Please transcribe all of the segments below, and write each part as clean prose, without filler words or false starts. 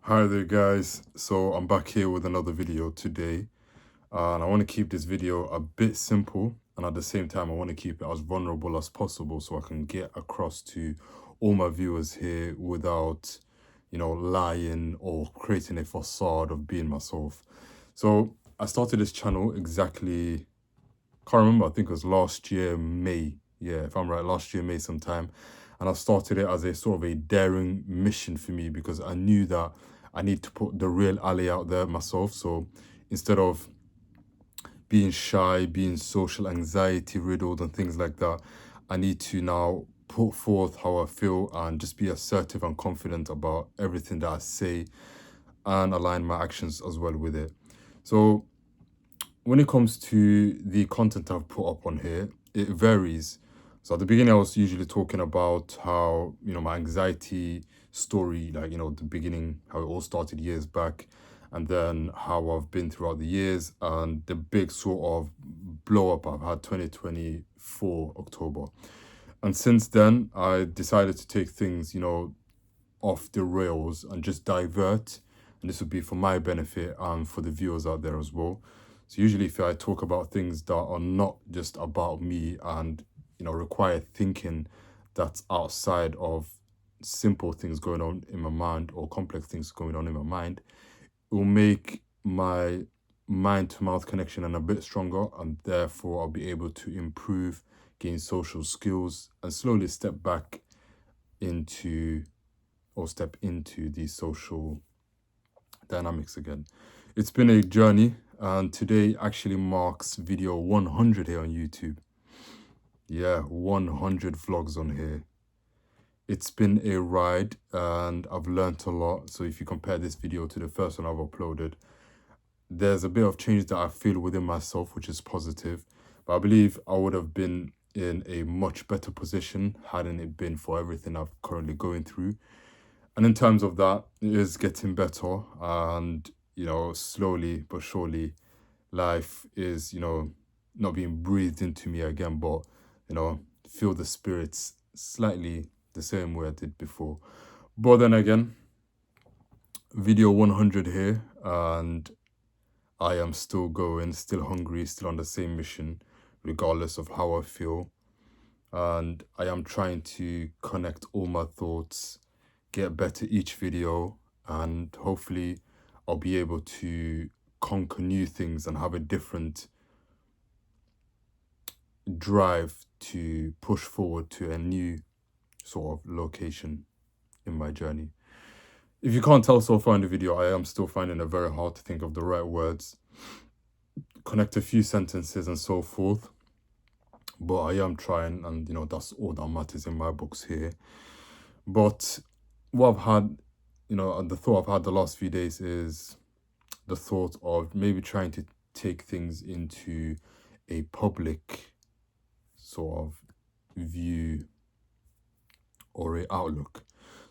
Hi there guys, so I'm back here with another video today, and I want to keep this video a bit simple, and at the same time I want to keep it as vulnerable as possible so I can get across to all my viewers here without, lying or creating a facade of being myself. So I started this channel exactly, can't remember, I think it was last year May. Yeah, if I'm right, last year May sometime. And I started it as a sort of a daring mission for me because I knew that I need to put the real Ali out there myself. So instead of being shy, being social anxiety riddled and things like that, I need to now put forth how I feel and just be assertive and confident about everything that I say and align my actions as well with it. So when it comes to the content I've put up on here, it varies. So at the beginning, I was usually talking about how, my anxiety story, like, the beginning, how it all started years back, and then how I've been throughout the years, and the big sort of blow up I've had 2024 October. And since then, I decided to take things, off the rails and just divert. And this would be for my benefit and for the viewers out there as well. So usually if I talk about things that are not just about me and, require thinking that's outside of simple things going on in my mind or complex things going on in my mind, it will make my mind to mouth connection and a bit stronger, and therefore I'll be able to improve, gain social skills, and slowly into step into the social dynamics again. It's been a journey, and today actually marks video 100 here on YouTube. Yeah, 100 vlogs on here. It's been a ride, and I've learned a lot. So if you compare this video to the first one I've uploaded, there's a bit of change that I feel within myself, which is positive. But I believe I would have been in a much better position hadn't it been for everything I've currently going through. And in terms of that, it is getting better. And, slowly but surely, life is, not being breathed into me again, but, feel the spirits slightly the same way I did before. But then again, video 100 here, and I am still going, still hungry, still on the same mission, regardless of how I feel. And I am trying to connect all my thoughts, get better each video, and hopefully I'll be able to conquer new things and have a different drive to push forward to a new sort of location in my journey. If you can't tell so far in the video, I am still finding it very hard to think of the right words, connect a few sentences and so forth. But I am trying, and that's all that matters in my books here. But what I've had, the thought I've had the last few days is the thought of maybe trying to take things into a public sort of view or a outlook.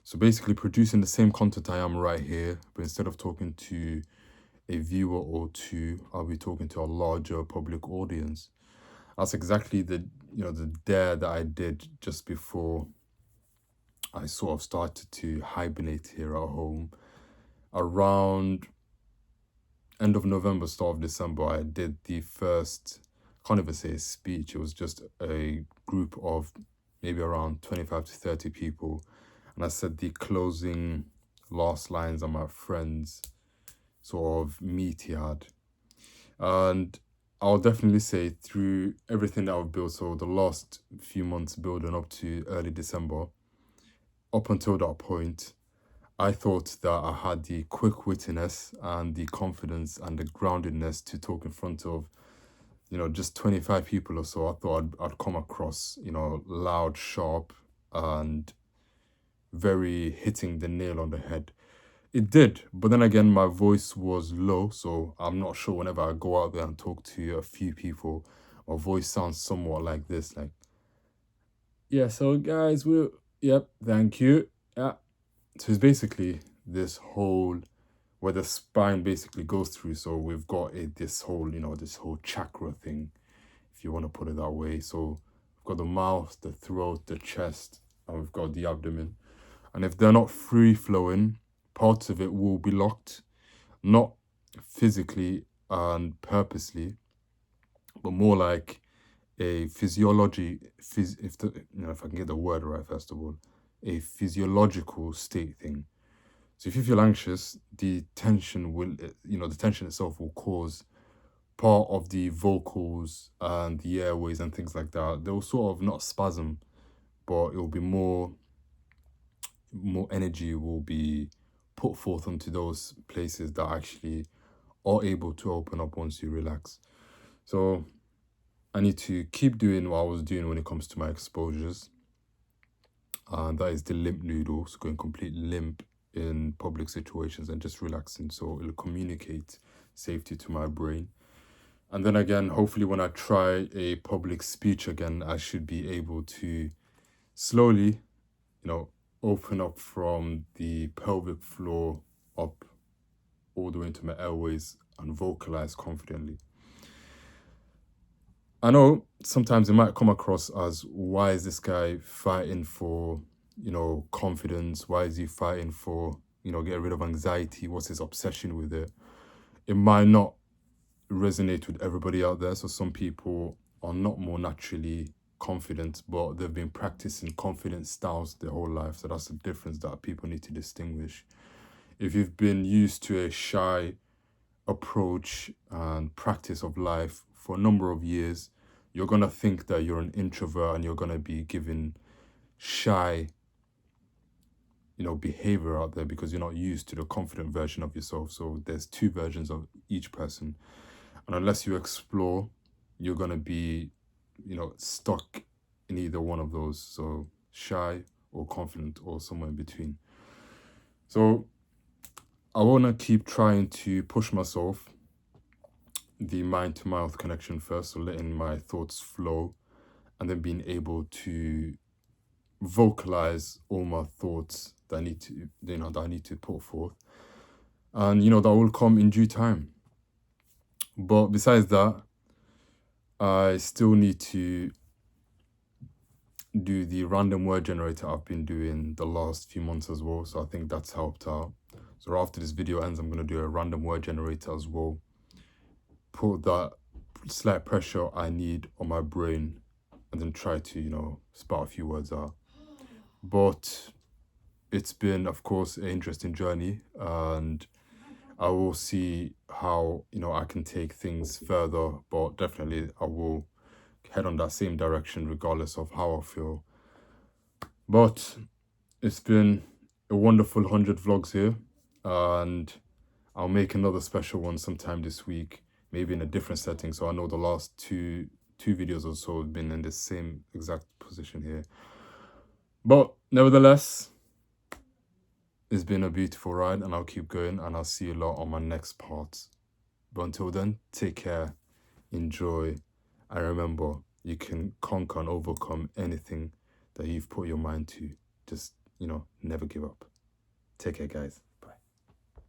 So basically producing the same content I am right here, but instead of talking to a viewer or two, I'll be talking to a larger public audience. That's exactly the dare that I did just before I sort of started to hibernate here at home. Around end of November, start of December, I did the first, can't even say a speech, it was just a group of maybe around 25 to 30 people. And I said the closing last lines on my friend's sort of meet he had. And I'll definitely say through everything that I've built, so the last few months building up to early December, up until that point, I thought that I had the quick wittiness and the confidence and the groundedness to talk in front of, just 25 people or so. I thought I'd come across, loud, sharp, and very hitting the nail on the head. It did, but then again, my voice was low, so I'm not sure whenever I go out there and talk to a few people, my voice sounds somewhat like this, like, yeah, so guys, yep, thank you, yeah. So it's basically this whole, where the spine basically goes through, so we've got this whole, this whole chakra thing, if you want to put it that way. So we've got the mouth, the throat, the chest, and we've got the abdomen. And if they're not free flowing, parts of it will be locked, not physically and purposely, but more like a physiology, if I can get the word right, first of all, a physiological state thing. So if you feel anxious, the tension itself will cause part of the vocals and the airways and things like that. They'll sort of not spasm, but it will be more energy will be put forth onto those places that actually are able to open up once you relax. So I need to keep doing what I was doing when it comes to my exposures. And that is the limp noodle, so going complete limp in public situations and just relaxing. So it'll communicate safety to my brain. And then again, hopefully when I try a public speech again, I should be able to slowly, open up from the pelvic floor up all the way into my airways and vocalize confidently. I know sometimes it might come across as, why is this guy fighting for, confidence? Why is he fighting for, get rid of anxiety? What's his obsession with it? It might not resonate with everybody out there. So some people are not more naturally confident, but they've been practicing confident styles their whole life. So that's the difference that people need to distinguish. If you've been used to a shy approach and practice of life for a number of years, you're going to think that you're an introvert and you're going to be given shy, behavior out there because you're not used to the confident version of yourself. So there's two versions of each person. And unless you explore, you're going to be, stuck in either one of those. So shy or confident or somewhere in between. So I want to keep trying to push myself, the mind-to-mouth connection first, so letting my thoughts flow and then being able to vocalize all my thoughts that I need to put forth. And, that will come in due time. But besides that, I still need to do the random word generator I've been doing the last few months as well. So I think that's helped out. So after this video ends, I'm going to do a random word generator as well. Put that slight pressure I need on my brain and then try to, spout a few words out. But it's been, of course, an interesting journey, and I will see how, I can take things further, but definitely I will head on that same direction regardless of how I feel. But it's been a wonderful 100 vlogs here, and I'll make another special one sometime this week, maybe in a different setting. So I know the last two videos or so have been in the same exact position here. But nevertheless, it's been a beautiful ride, and I'll keep going, and I'll see you lot on my next part. But until then, take care, enjoy, and remember, you can conquer and overcome anything that you've put your mind to. Just, never give up. Take care, guys.